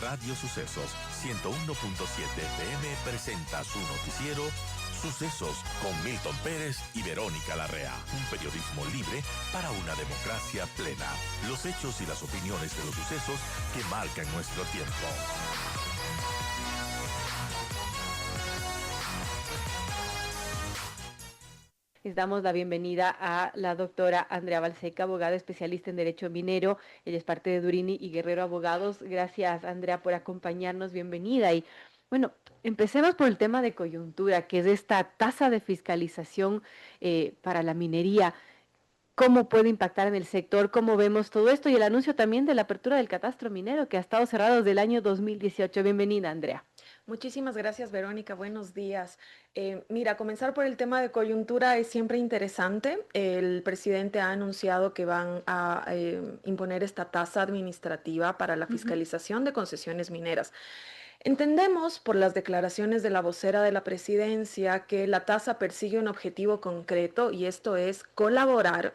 Radio Sucesos 101.7 FM presenta su noticiero Sucesos con Milton Pérez y Verónica Larrea. Un periodismo libre para una democracia plena. Los hechos y las opiniones de los sucesos que marcan nuestro tiempo. Les damos la bienvenida a la doctora Andrea Balseca, abogada especialista en Derecho Minero. Ella es parte de Durini y Guerrero Abogados. Gracias, Andrea, por acompañarnos. Bienvenida. Y bueno, empecemos por el tema de coyuntura, que es esta tasa de fiscalización para la minería. ¿Cómo puede impactar en el sector? ¿Cómo vemos todo esto? Y el anuncio también de la apertura del catastro minero, que ha estado cerrado desde el año 2018. Bienvenida, Andrea. Muchísimas gracias, Verónica. Buenos días. Mira, comenzar por el tema de coyuntura es siempre interesante. El presidente ha anunciado que van a imponer esta tasa administrativa para la fiscalización de concesiones mineras. Entendemos por las declaraciones de la vocera de la presidencia que la tasa persigue un objetivo concreto y esto es colaborar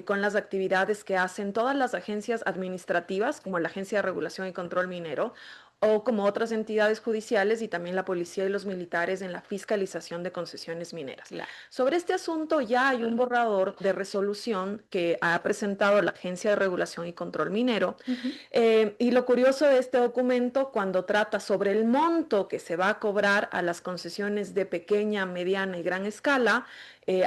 con las actividades que hacen todas las agencias administrativas, como la Agencia de Regulación y Control Minero, o como otras entidades judiciales y también la policía y los militares en la fiscalización de concesiones mineras. Claro. Sobre este asunto ya hay un borrador de resolución que ha presentado la Agencia de Regulación y Control Minero. Y lo curioso de este documento, cuando trata sobre el monto que se va a cobrar a las concesiones de pequeña, mediana y gran escala,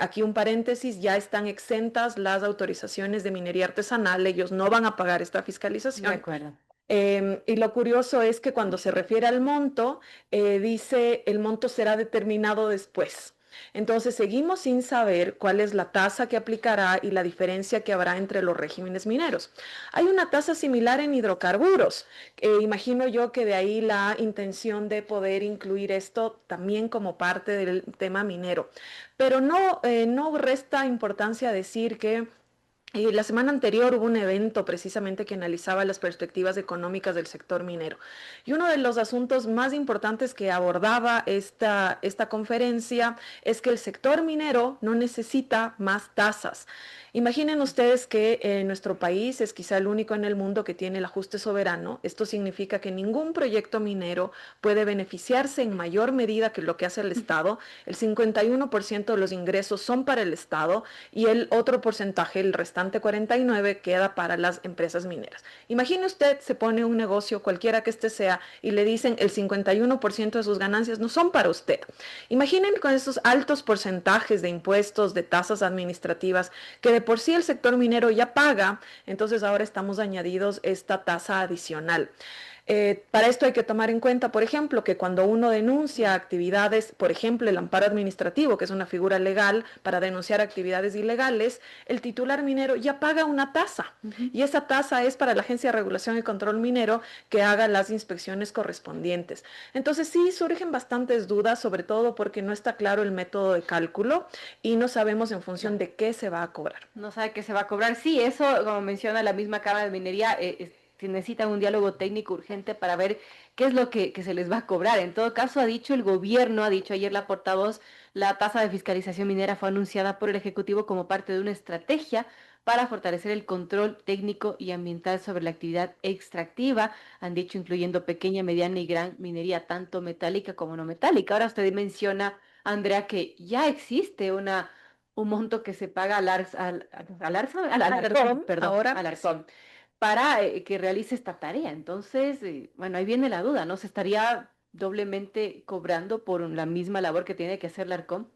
aquí un paréntesis, ya están exentas las autorizaciones de minería artesanal, ellos no van a pagar esta fiscalización. De acuerdo. Y lo curioso es que cuando se refiere al monto, dice el monto será determinado después. Entonces seguimos sin saber cuál es la tasa que aplicará y la diferencia que habrá entre los regímenes mineros. Hay una tasa similar en hidrocarburos. Imagino yo que de ahí la intención de poder incluir esto también como parte del tema minero. Pero no resta importancia decir que la semana anterior hubo un evento precisamente que analizaba las perspectivas económicas del sector minero. Y uno de los asuntos más importantes que abordaba esta conferencia es que el sector minero no necesita más tasas. Imaginen ustedes que nuestro país es quizá el único en el mundo que tiene el ajuste soberano. Esto significa que ningún proyecto minero puede beneficiarse en mayor medida que lo que hace el Estado. El 51% de los ingresos son para el Estado y el otro porcentaje, el restante 49%, queda para las empresas mineras. Imagine usted, se pone un negocio, cualquiera que este sea, y le dicen el 51% de sus ganancias no son para usted. Imaginen con esos altos porcentajes de impuestos, de tasas administrativas, que de por sí el sector minero ya paga, entonces ahora estamos añadidos esta tasa adicional. Para esto hay que tomar en cuenta, por ejemplo, que cuando uno denuncia actividades, por ejemplo, el amparo administrativo, que es una figura legal para denunciar actividades ilegales, el titular minero ya paga una tasa. Y esa tasa es para la Agencia de Regulación y Control Minero que haga las inspecciones correspondientes. Entonces sí surgen bastantes dudas, sobre todo porque no está claro el método de cálculo y no sabemos en función de qué se va a cobrar. No sabe qué se va a cobrar. Sí, eso, como menciona la misma Cámara de Minería, se necesita un diálogo técnico urgente para ver qué es lo que se les va a cobrar. En todo caso, ha dicho el gobierno, ha dicho ayer la portavoz, la tasa de fiscalización minera fue anunciada por el Ejecutivo como parte de una estrategia para fortalecer el control técnico y ambiental sobre la actividad extractiva, han dicho incluyendo pequeña, mediana y gran minería, tanto metálica como no metálica. Ahora usted menciona, Andrea, que ya existe un monto que se paga al Alarcón, perdón, Ahora al Alarcón, para que realice esta tarea. Entonces, bueno, ahí viene la duda, ¿no? ¿Se estaría doblemente cobrando por la misma labor que tiene que hacer la Arcom?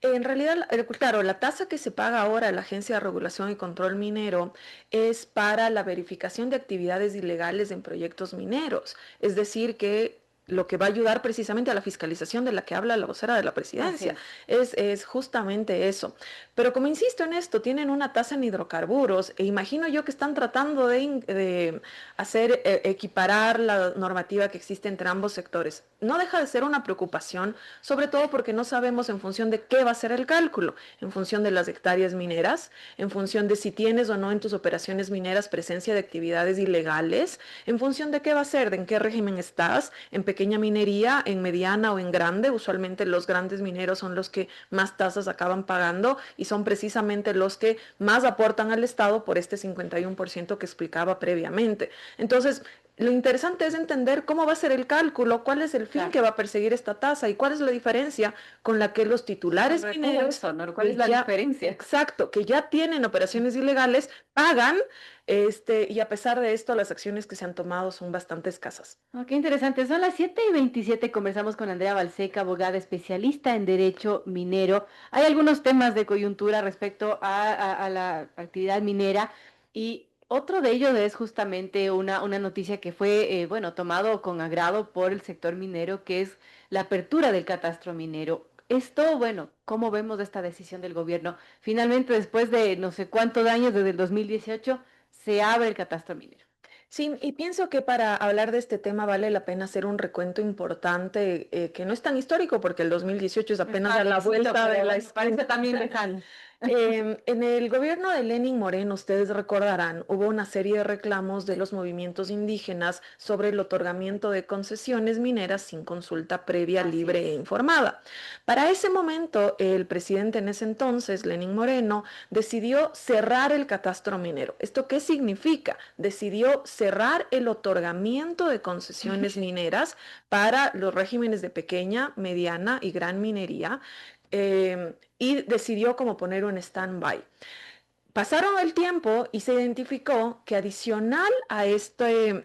En realidad, claro, la tasa que se paga ahora a la Agencia de Regulación y Control Minero es para la verificación de actividades ilegales en proyectos mineros. Es decir, que lo que va a ayudar precisamente a la fiscalización de la que habla la vocera de la presidencia. Es justamente eso. Pero como insisto en esto, tienen una tasa en hidrocarburos e imagino yo que están tratando de hacer equiparar la normativa que existe entre ambos sectores. No deja de ser una preocupación, sobre todo porque no sabemos en función de qué va a ser el cálculo, en función de las hectáreas mineras, en función de si tienes o no en tus operaciones mineras presencia de actividades ilegales, en función de qué va a ser, de en qué régimen estás, en pequeña minería, en mediana o en grande. Usualmente los grandes mineros son los que más tasas acaban pagando y son precisamente los que más aportan al Estado por este 51% que explicaba previamente. Entonces, lo interesante es entender cómo va a ser el cálculo, cuál es el fin Claro. que va a perseguir esta tasa y cuál es la diferencia con la que los titulares Sobre todo mineros, eso, ¿no? ¿Cuál es que la ya, diferencia? exacto, que ya tienen operaciones ilegales, pagan, y a pesar de esto, las acciones que se han tomado son bastante escasas. Oh, qué interesante. Son las 7:27. Conversamos con Andrea Balseca, abogada especialista en derecho minero. Hay algunos temas de coyuntura respecto a la actividad minera y otro de ellos es justamente una noticia que fue, bueno, tomado con agrado por el sector minero, que es la apertura del catastro minero. Esto, bueno, ¿cómo vemos esta decisión del gobierno? Finalmente, después de no sé cuántos años, desde el 2018, se abre el catastro minero. Sí, y pienso que para hablar de este tema vale la pena hacer un recuento importante, que no es tan histórico porque el 2018 es apenas Está a la viejito, vuelta de pero la bueno, parece esquina. también lejano. En el gobierno de Lenin Moreno, ustedes recordarán, hubo una serie de reclamos de los movimientos indígenas sobre el otorgamiento de concesiones mineras sin consulta previa, Así libre e es. informada. Para ese momento, el presidente en ese entonces, Lenin Moreno, decidió cerrar el catastro minero. ¿Esto qué significa? Decidió cerrar el otorgamiento de concesiones mineras para los regímenes de pequeña, mediana y gran minería, y decidió como poner un stand-by. Pasaron el tiempo y se identificó que adicional a este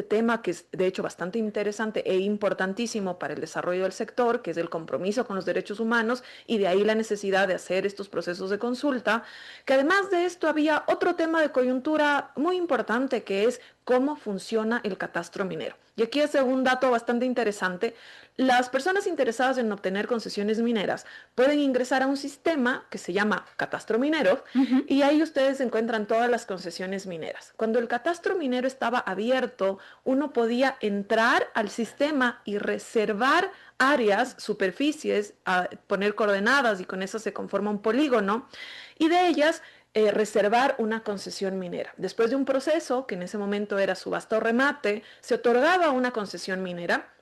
tema, que es de hecho bastante interesante e importantísimo para el desarrollo del sector, que es el compromiso con los derechos humanos y de ahí la necesidad de hacer estos procesos de consulta, que además de esto había otro tema de coyuntura muy importante que es cómo funciona el catastro minero. Y aquí es un dato bastante interesante. Las personas interesadas en obtener concesiones mineras pueden ingresar a un sistema que se llama Catastro Minero Ujú. y ahí ustedes encuentran todas las concesiones mineras. Cuando el catastro minero estaba abierto, uno podía entrar al sistema y reservar áreas, superficies, a poner coordenadas y con eso se conforma un polígono y de ellas reservar una concesión minera. Después de un proceso, que en ese momento era subasta o remate, se otorgaba una concesión minera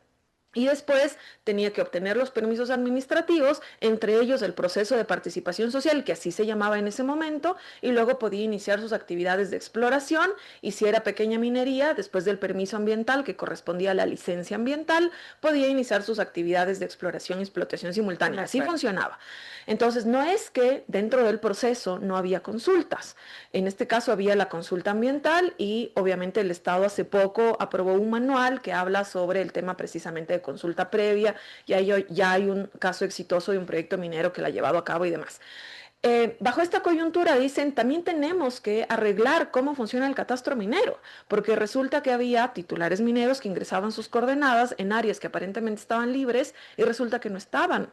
y después tenía que obtener los permisos administrativos, entre ellos el proceso de participación social, que así se llamaba en ese momento, y luego podía iniciar sus actividades de exploración, y si era pequeña minería, después del permiso ambiental que correspondía a la licencia ambiental, podía iniciar sus actividades de exploración y explotación De simultánea. Así acuerdo. funcionaba. Entonces, no es que dentro del proceso no había consultas. En este caso había la consulta ambiental y obviamente el Estado hace poco aprobó un manual que habla sobre el tema precisamente de consulta previa y ahí ya hay un caso exitoso de un proyecto minero que la ha llevado a cabo y demás. Bajo esta coyuntura dicen, también tenemos que arreglar cómo funciona el catastro minero, porque resulta que había titulares mineros que ingresaban sus coordenadas en áreas que aparentemente estaban libres y resulta que no estaban.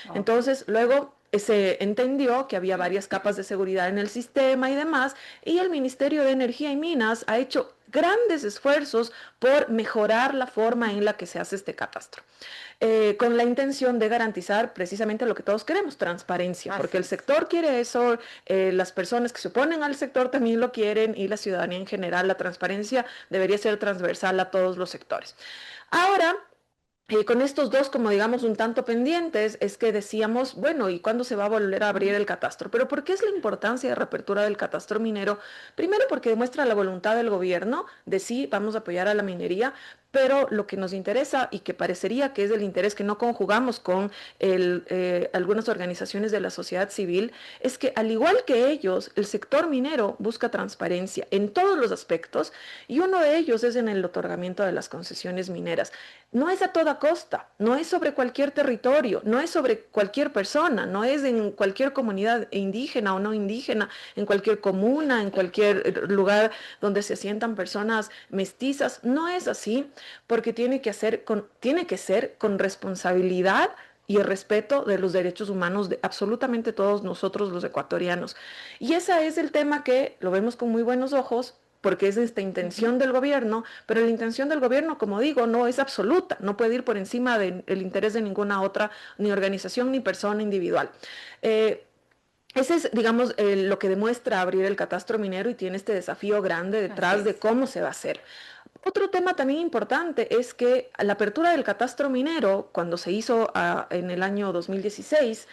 Ok. Entonces, luego se entendió que había varias capas de seguridad en el sistema y demás, y el Ministerio de Energía y Minas ha hecho grandes esfuerzos por mejorar la forma en la que se hace este catastro, con la intención de garantizar precisamente lo que todos queremos, transparencia, porque Así el es. sector quiere eso, las personas que se oponen al sector también lo quieren y la ciudadanía en general, la transparencia debería ser transversal a todos los sectores. Ahora, con estos dos, como digamos, un tanto pendientes, es que decíamos, bueno, ¿y cuándo se va a volver a abrir el catastro? Pero ¿por qué es la importancia de reapertura del catastro minero? Primero porque demuestra la voluntad del gobierno de sí, vamos a apoyar a la minería, pero lo que nos interesa y que parecería que es el interés que no conjugamos con algunas organizaciones de la sociedad civil, es que al igual que ellos, el sector minero busca transparencia en todos los aspectos y uno de ellos es en el otorgamiento de las concesiones mineras. No es a toda costa, no es sobre cualquier territorio, no es sobre cualquier persona, no es en cualquier comunidad indígena o no indígena, en cualquier comuna, en cualquier lugar donde se asientan personas mestizas. No es así, porque tiene que ser con responsabilidad y el respeto de los derechos humanos de absolutamente todos nosotros los ecuatorianos. Y ese es el tema que lo vemos con muy buenos ojos, porque es esta Ujú. intención del gobierno, pero la intención del gobierno, como digo, no es absoluta, no puede ir por encima del interés de ninguna otra, ni organización, ni persona individual. Eh, Ese es, digamos, lo que demuestra abrir el catastro minero y tiene este desafío grande Así detrás de es. cómo se va a hacer. Otro tema también importante es que la apertura del catastro minero, cuando se hizo en el año 2016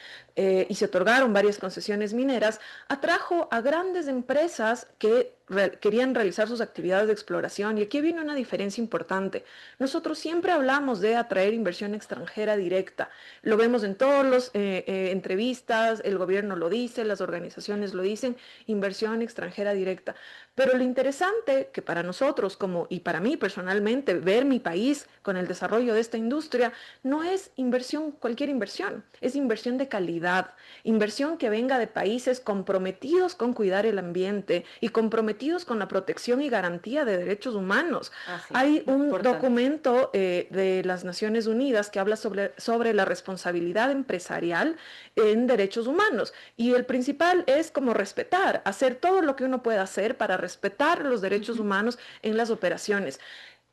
y se otorgaron varias concesiones mineras, atrajo a grandes empresas que querían realizar sus actividades de exploración. Y aquí viene una diferencia importante. Nosotros siempre hablamos de atraer inversión extranjera directa. Lo vemos en todas las entrevistas, el gobierno lo dice, las organizaciones lo dicen, inversión extranjera directa. Pero lo interesante que para nosotros y para mí personalmente, ver mi país con el desarrollo de esta industria no es inversión, cualquier inversión, es inversión de calidad, inversión que venga de países comprometidos con cuidar el ambiente y comprometidos con la protección y garantía de derechos humanos. Hay un documento de las Naciones Unidas que habla sobre la responsabilidad empresarial en derechos humanos, y el principal es como respetar, hacer todo lo que uno pueda hacer para respetar los derechos humanos en las operaciones.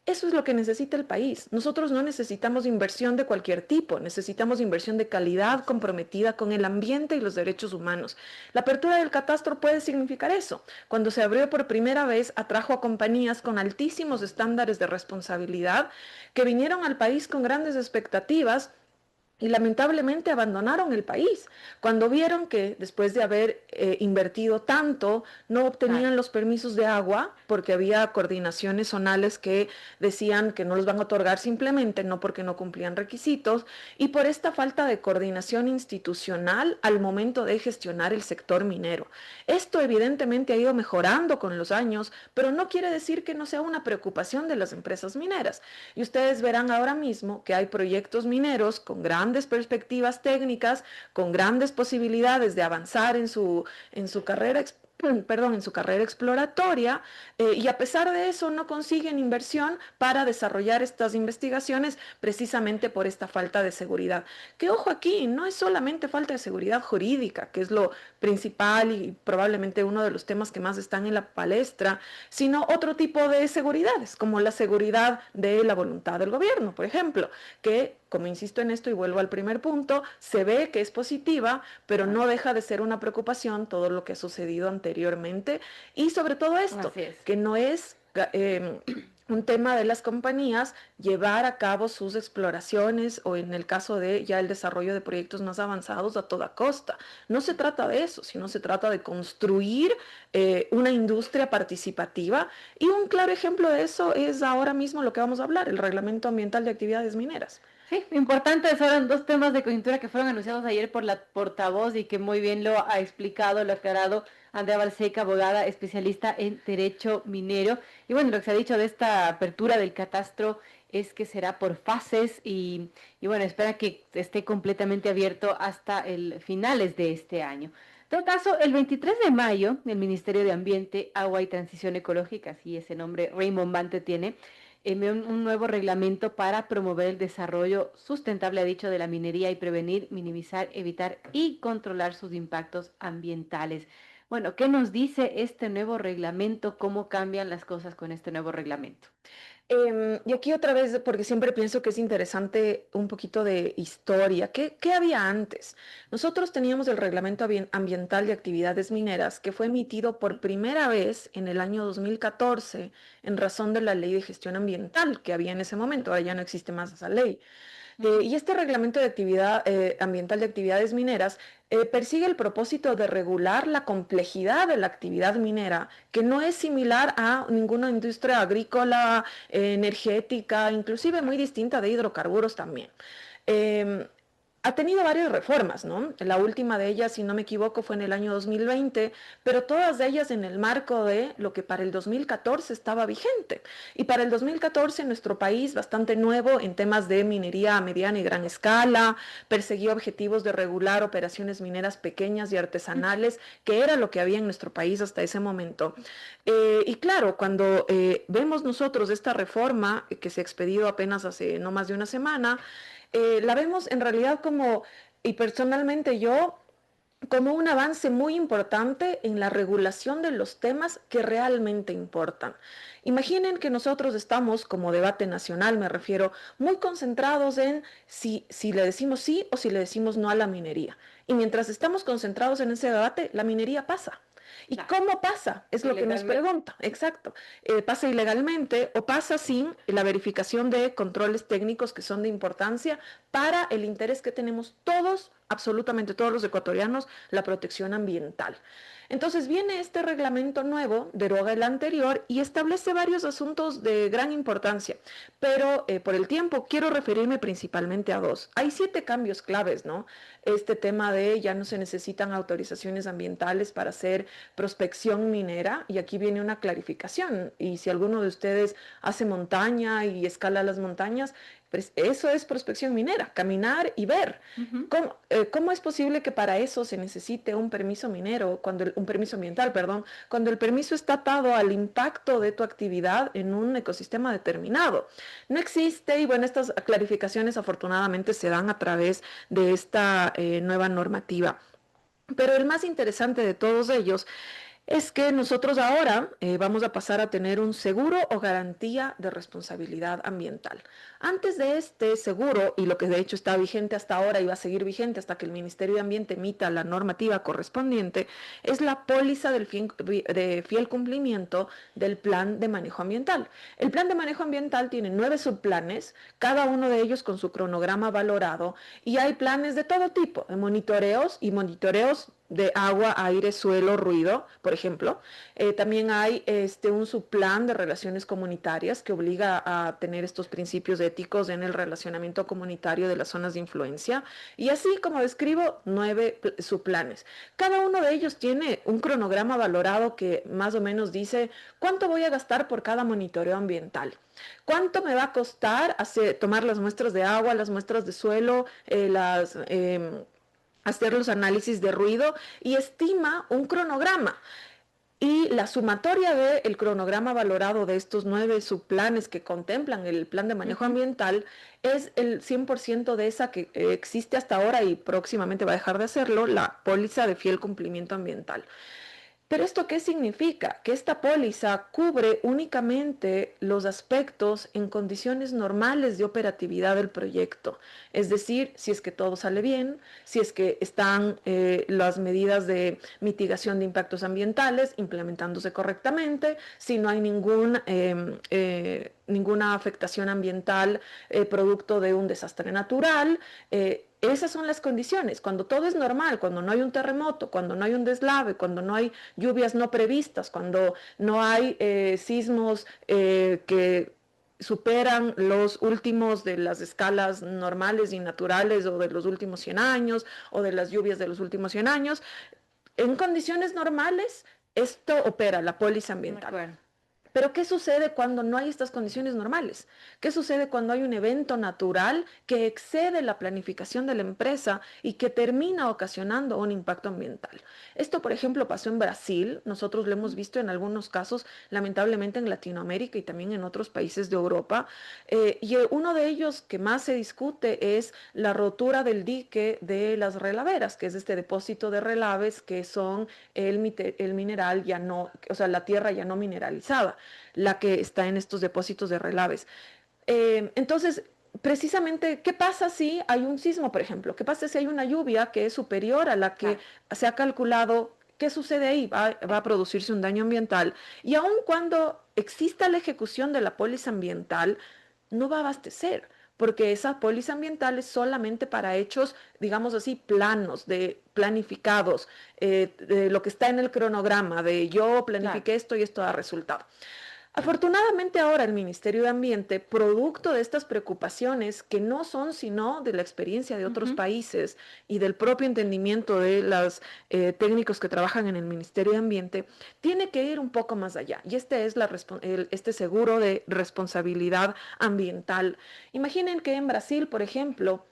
Eso es lo que necesita el país. Nosotros no necesitamos inversión de cualquier tipo, necesitamos inversión de calidad comprometida con el ambiente y los derechos humanos. La apertura del catastro puede significar eso. Cuando se abrió por primera vez, atrajo a compañías con altísimos estándares de responsabilidad que vinieron al país con grandes expectativas y lamentablemente abandonaron el país cuando vieron que después de haber invertido tanto no obtenían los permisos de agua porque había coordinaciones zonales que decían que no los van a otorgar simplemente no porque no cumplían requisitos, y por esta falta de coordinación institucional al momento de gestionar el sector minero. Esto evidentemente ha ido mejorando con los años, pero no quiere decir que no sea una preocupación de las empresas mineras. Y ustedes verán ahora mismo que hay proyectos mineros con grandes perspectivas técnicas, con grandes posibilidades de avanzar en su carrera en su carrera exploratoria, y a pesar de eso no consiguen inversión para desarrollar estas investigaciones precisamente por esta falta de seguridad. Que ojo aquí, no es solamente falta de seguridad jurídica, que es lo principal y probablemente uno de los temas que más están en la palestra, sino otro tipo de seguridades, como la seguridad de la voluntad del gobierno, por ejemplo, que, como insisto en esto y vuelvo al primer punto, se ve que es positiva, pero no deja de ser una preocupación todo lo que ha sucedido anteriormente, y sobre todo esto, que no es un tema de las compañías llevar a cabo sus exploraciones o en el caso de ya el desarrollo de proyectos más avanzados a toda costa. No se trata de eso, sino se trata de construir una industria participativa, y un claro ejemplo de eso es ahora mismo lo que vamos a hablar, el Reglamento Ambiental de Actividades Mineras. Sí, importantes fueron dos temas de coyuntura que fueron anunciados ayer por la portavoz y que muy bien lo ha explicado, lo ha aclarado Andrea Balseca, abogada especialista en derecho minero. Y bueno, lo que se ha dicho de esta apertura del catastro es que será por fases y bueno, espera que esté completamente abierto hasta el finales de este año. En todo caso, el 23 de mayo, el Ministerio de Ambiente, Agua y Transición Ecológica, así ese nombre rimbombante tiene, envió un nuevo reglamento para promover el desarrollo sustentable, ha dicho, de la minería y prevenir, minimizar, evitar y controlar sus impactos ambientales. Bueno, ¿qué nos dice este nuevo reglamento? ¿Cómo cambian las cosas con este nuevo reglamento? Y aquí otra vez, porque siempre pienso que es interesante un poquito de historia. ¿Qué había antes? Nosotros teníamos el Reglamento Ambiental de Actividades Mineras, que fue emitido por primera vez en el año 2014 en razón de la Ley de Gestión Ambiental que había en ese momento. Ahora ya no existe más esa ley. Y este reglamento de actividad ambiental de actividades mineras persigue el propósito de regular la complejidad de la actividad minera, que no es similar a ninguna industria agrícola, energética, inclusive muy distinta de hidrocarburos también. Ha tenido varias reformas, ¿no? La última de ellas, si no me equivoco, fue en el año 2020, pero todas ellas en el marco de lo que para el 2014 estaba vigente. Y para el 2014 nuestro país, bastante nuevo en temas de minería a mediana y gran escala, perseguía objetivos de regular operaciones mineras pequeñas y artesanales, que era lo que había en nuestro país hasta ese momento. Y claro, cuando vemos nosotros esta reforma que se ha expedido apenas hace no más de una semana, la vemos en realidad como, y personalmente yo, como un avance muy importante en la regulación de los temas que realmente importan. Imaginen que nosotros estamos, como debate nacional me refiero, muy concentrados en si le decimos sí o si le decimos no a la minería. Y mientras estamos concentrados en ese debate, la minería pasa. ¿Y cómo pasa? Es lo que nos pregunta. Exacto. ¿Pasa ilegalmente o pasa sin la verificación de controles técnicos que son de importancia para el interés que tenemos todos absolutamente todos los ecuatorianos la protección ambiental. Entonces viene este reglamento nuevo, deroga el anterior y establece varios asuntos de gran importancia, pero por el tiempo quiero referirme principalmente a dos. Hay 7 cambios claves, ¿no? Este tema de ya no se necesitan autorizaciones ambientales para hacer prospección minera, y aquí viene una clarificación, y si alguno de ustedes hace montaña y escala las montañas, pues eso es prospección minera, caminar y ver. ¿Cómo es posible que para eso se necesite un permiso minero, un permiso ambiental, perdón, cuando el permiso está atado al impacto de tu actividad en un ecosistema determinado? No existe, y bueno, estas clarificaciones afortunadamente se dan a través de esta nueva normativa. Pero el más interesante de todos ellos es que nosotros ahora vamos a pasar a tener un seguro o garantía de responsabilidad ambiental. Antes de este seguro, y lo que de hecho está vigente hasta ahora y va a seguir vigente hasta que el Ministerio de Ambiente emita la normativa correspondiente, es la póliza de fiel cumplimiento del plan de manejo ambiental. El plan de manejo ambiental tiene 9 subplanes, cada uno de ellos con su cronograma valorado, y hay planes de todo tipo, de monitoreos de agua, aire, suelo, ruido, por ejemplo. También hay un subplan de relaciones comunitarias que obliga a tener estos principios éticos en el relacionamiento comunitario de las zonas de influencia. Y así, como describo, 9 subplanes. Cada uno de ellos tiene un cronograma valorado que más o menos dice cuánto voy a gastar por cada monitoreo ambiental. ¿Cuánto me va a costar tomar las muestras de agua, las muestras de suelo, hacer los análisis de ruido, y estima un cronograma? Y la sumatoria del cronograma valorado de estos 9 subplanes que contemplan el plan de manejo ambiental es el 100% de esa que existe hasta ahora y próximamente va a dejar de hacerlo, la póliza de fiel cumplimiento ambiental. ¿Pero esto qué significa? Que esta póliza cubre únicamente los aspectos en condiciones normales de operatividad del proyecto. Es decir, si es que todo sale bien, si es que están las medidas de mitigación de impactos ambientales implementándose correctamente, si no hay ninguna afectación ambiental producto de un desastre natural. Esas son las condiciones. Cuando todo es normal, cuando no hay un terremoto, cuando no hay un deslave, cuando no hay lluvias no previstas, cuando no hay sismos que superan los últimos de las escalas normales y naturales, o de los últimos 100 años, o de las lluvias de los últimos 100 años, en condiciones normales, esto opera la póliza ambiental. Pero ¿qué sucede cuando no hay estas condiciones normales? ¿Qué sucede cuando hay un evento natural que excede la planificación de la empresa y que termina ocasionando un impacto ambiental? Esto, por ejemplo, pasó en Brasil. Nosotros lo hemos visto en algunos casos, lamentablemente, en Latinoamérica y también en otros países de Europa. Y uno de ellos que más se discute es la rotura del dique de las relaveras, que es este depósito de relaves que son el mineral ya no, o sea, la tierra ya no mineralizada, la que está en estos depósitos de relaves. Entonces, precisamente, ¿qué pasa si hay un sismo, por ejemplo? ¿Qué pasa si hay una lluvia que es superior a la que se ha calculado? ¿Qué sucede ahí? Va a producirse un daño ambiental. Y aun cuando exista la ejecución de la póliza ambiental, no va a abastecer, porque esa póliza ambiental es solamente para hechos, digamos así, planos, planificados, de lo que está en el cronograma, de yo planifiqué esto y esto ha resultado. Afortunadamente ahora el Ministerio de Ambiente, producto de estas preocupaciones que no son sino de la experiencia de otros países y del propio entendimiento de los técnicos que trabajan en el Ministerio de Ambiente, tiene que ir un poco más allá. Y este es este seguro de responsabilidad ambiental. Imaginen que en Brasil, por ejemplo,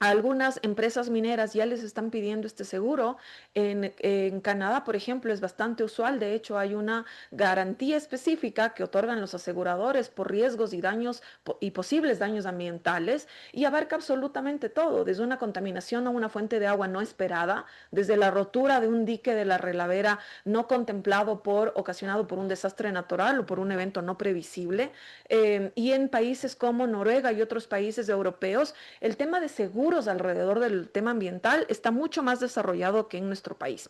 a algunas empresas mineras ya les están pidiendo este seguro. En Canadá, por ejemplo, es bastante usual. De hecho, hay una garantía específica que otorgan los aseguradores por riesgos y daños y posibles daños ambientales, y abarca absolutamente todo, desde una contaminación a una fuente de agua no esperada, desde la rotura de un dique de la relavera no contemplado ocasionado por un desastre natural o por un evento no previsible. Y en países como Noruega y otros países europeos, el tema de seguro seguros alrededor del tema ambiental está mucho más desarrollado que en nuestro país.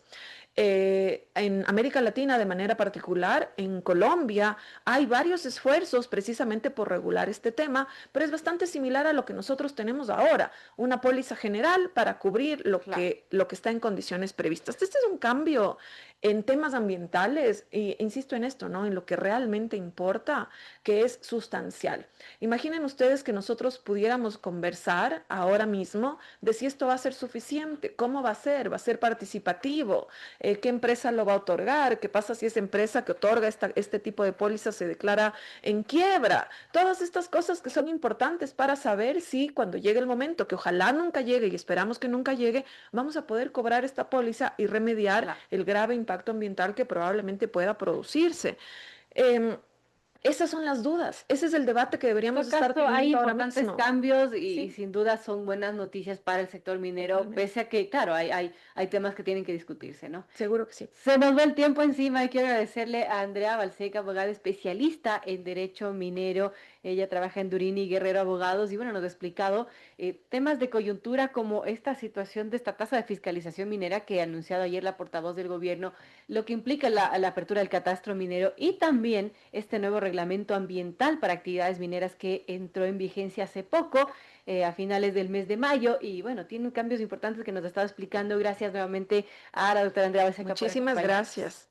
En América Latina, de manera particular, en Colombia, hay varios esfuerzos precisamente por regular este tema, pero es bastante similar a lo que nosotros tenemos ahora, una póliza general para cubrir Claro. lo que está en condiciones previstas. Este es un cambio en temas ambientales, e insisto en esto, ¿no? En lo que realmente importa, que es sustancial. Imaginen ustedes que nosotros pudiéramos conversar ahora mismo de si esto va a ser suficiente, cómo va a ser participativo, qué empresa lo va a otorgar, qué pasa si esa empresa que otorga este tipo de póliza se declara en quiebra. Todas estas cosas que son importantes para saber si cuando llegue el momento, que ojalá nunca llegue y esperamos que nunca llegue, vamos a poder cobrar esta póliza y remediar Claro. el grave impacto ambiental que probablemente pueda producirse. Eh, Esas son las dudas. Ese es el debate que En deberíamos todo estar caso, hay teniendo ahora importantes mismo. cambios y Sí, sin duda son buenas noticias para el sector minero, totalmente. pese a que, claro, hay temas que tienen que discutirse, ¿no? Seguro que sí. Se nos va el tiempo encima y quiero agradecerle a Andrea Balseca, abogada especialista en Derecho Minero. Ella trabaja en Durini y Guerrero Abogados y bueno, nos ha explicado temas de coyuntura como esta situación de esta tasa de fiscalización minera que ha anunciado ayer la portavoz del gobierno, lo que implica la apertura del catastro minero y también este nuevo reglamento ambiental para actividades mineras que entró en vigencia hace poco, a finales del mes de mayo y bueno, tiene cambios importantes que nos ha estado explicando. Gracias nuevamente a la doctora Andrea Balseca por Muchísimas acompañarnos. gracias.